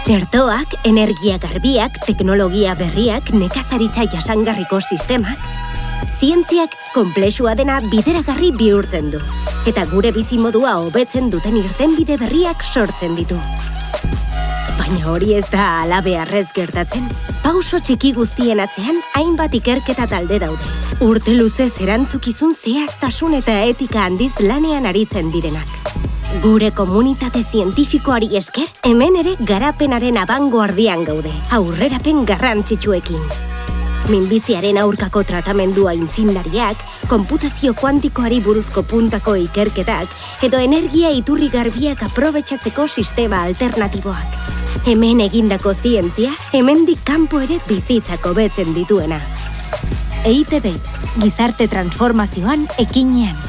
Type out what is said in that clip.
Txertoak, energia garbiak, teknologia berriak, nekazaritza jasangarriko sistemak. Zientziak konplexua dena bideragarri bihurtzen du. Eta gure bizimodua hobetzen duten irtenbide berriak sortzen ditu. Baina hori ez da hala beharrez gertatzen. Pauso txiki guztien atzean hainbat ikerketa talde daude. Urte luzez erantzukizun zehaztasun eta etika handiz lanean aritzen direnak. Gure komunitate zientifikoari esker, hemen ere garapenaren abangoardian gaude, aurrerapen garrantzitsuekin. Minbiziaren aurkako tratamendua intzindariak, konputazio kuantikoari buruzko puntako ikerketak, edo energia iturri garbiak aprobetxatzeko sistema alternatiboak. Hemen egindako zientzia, hemendik kanpo ere bizitzako betzen dituena. EITB, gizarte transformazioan ekinean.